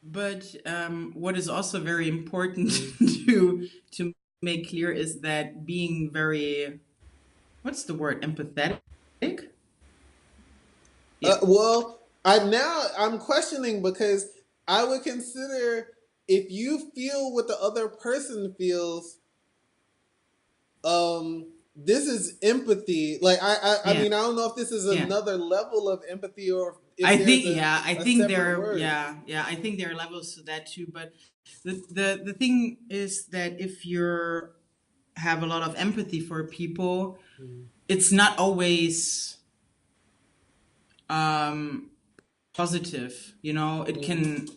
But what is also very important Mm. to make clear is that being very, what's the word, empathetic? Yeah. Well, I'm questioning because I would consider if you feel what the other person feels, this is empathy. Like I Yeah. mean, I don't know if this is Yeah. another level of empathy or if I there's think, yeah, I a think separate there, word. yeah, I think there are levels to that too. But the thing is that if you're have a lot of empathy for people, Mm, it's not always um, positive. You know, mm,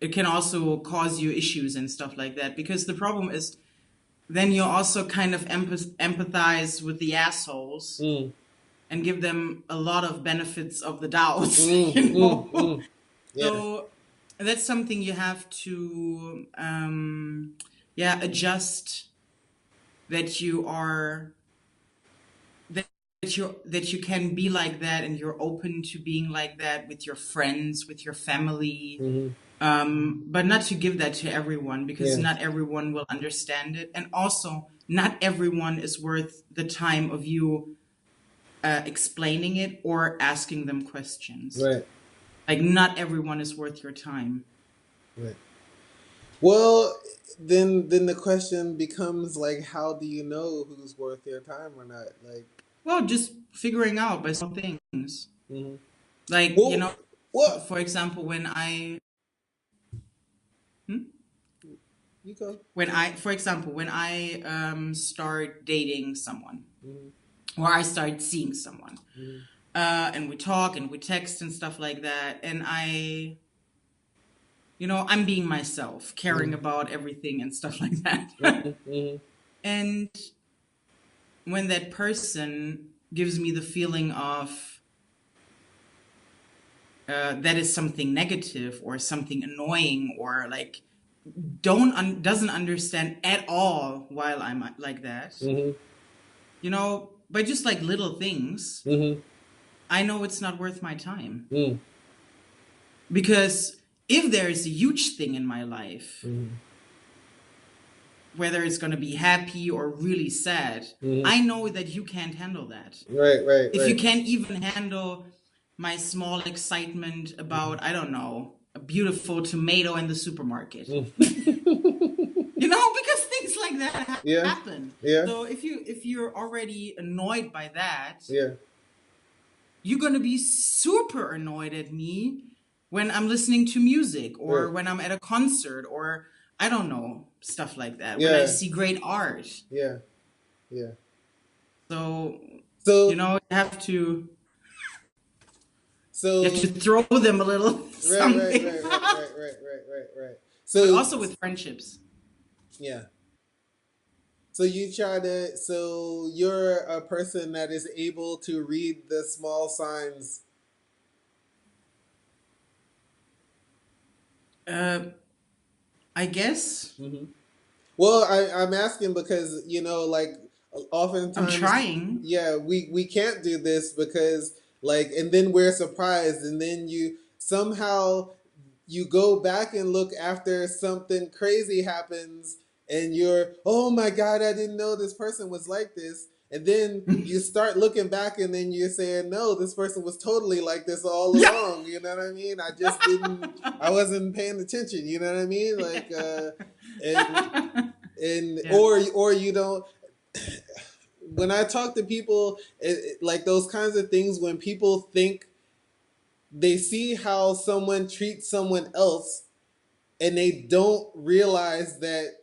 it can also cause you issues and stuff like that. Because the problem is, then you also kind of empathize with the assholes mm, and give them a lot of benefits of the doubts. mm, You mm, know, mm. Yeah. so that's something you have to yeah, adjust, that you are that that you can be like that, and you're open to being like that with your friends, with your family, Hmm. but not to give that to everyone, because Yeah. not everyone will understand it, and also not everyone is worth the time of you explaining it or asking them questions. Right. Like, not everyone is worth your time. Right. Well, then the question becomes like, how do you know who's worth your time or not? Like, Well, just figuring out by small things. hmm. Like, you Well, know, well, for example, you go. for example, when I start dating someone, Hmm. or I start seeing someone, Hmm. and we talk and we text and stuff like that, and I'm being myself, caring Hmm. about everything and stuff like Hmm. that. Hmm. And when that person gives me the feeling of that is something negative or something annoying, or like doesn't understand at all while I'm like that, Hmm. by just like little things, Hmm. I know it's not worth my time. Hmm. Because if there is a huge thing in my life, Hmm. whether it's going to be happy or really sad, Hmm. I know that you can't handle that. Right, right, If you right. can't even handle my small excitement Hmm. about, I don't know, a beautiful tomato in the supermarket, Hmm. because things like that Yeah, happen. yeah, So if you're already annoyed by that, yeah. you're going to be super annoyed at me when I'm listening to music, or Right. when I'm at a concert, or I don't know, stuff like that, when I Yeah, see great art. yeah, yeah. So, So, you have to so, throw them a little right, right, something. right, right, right, right, right, right, right. But So, also with friendships. yeah. So you're a person that is able to read the small signs. Uh, I guess Hmm. Well, I'm asking because, like I'm oftentimes, trying. yeah, we can't do this because, like, and then we're surprised, and then you somehow you go back and look after something crazy happens, and you're, oh my God, I didn't know this person was like this. And then you start looking back, and then you're saying, no, this person was totally like this all Yeah. along. You know what I mean? I wasn't paying attention. You know what I mean? Like, and Yeah. or you don't. When I talk to people, like those kinds of things, when people think they see how someone treats someone else, and they don't realize that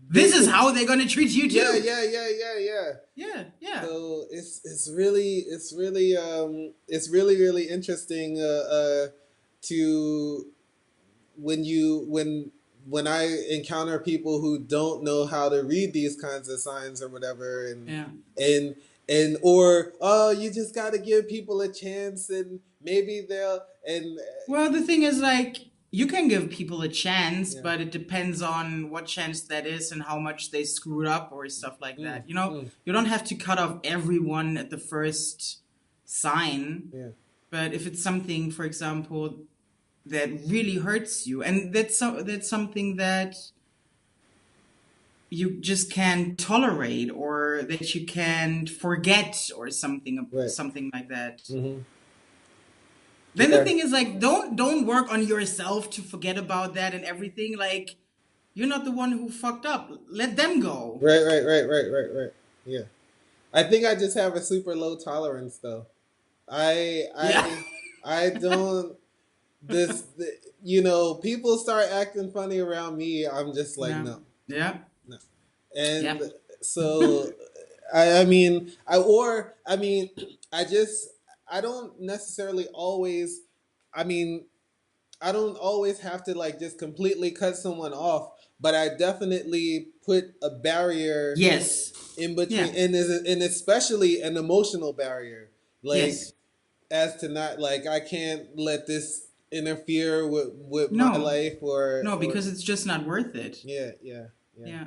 they This is could. how they're going to treat you Yeah, too. yeah, yeah, yeah, yeah. Yeah, yeah. So it's really really interesting, to when you when I encounter people who don't know how to read these kinds of signs or whatever, Yeah. and or, oh, you just got to give people a chance, and maybe they'll, and Well, the thing is, like, you can give people a chance, yeah. but it depends on what chance that is and how much they screwed up or stuff like Mm, that. You know, mm, you don't have to cut off everyone at the first sign, yeah. but if it's something, for example, that really hurts you, and that's something that you just can't tolerate, or that you can't forget, or Right. something like that. Hmm. Then the Yeah. thing is, like, don't work on yourself to forget about that and everything. Like, you're not the one who fucked up. Let them go. Right. Right. Right. Right. Right. Right. Yeah. I think I just have a super low tolerance though. I Yeah. I I don't this the, people start acting funny around me. I'm just like No. no, Yeah. no. And Yep. so I mean I just I don't necessarily always I mean I don't always have to like just completely cut someone off, but I definitely put a barrier Yes. in Yeah. between, and especially an emotional barrier, like Yes. as to not like I can't let this interfere with my No. life or No, because it's just not worth it. yeah, yeah, yeah. Yeah.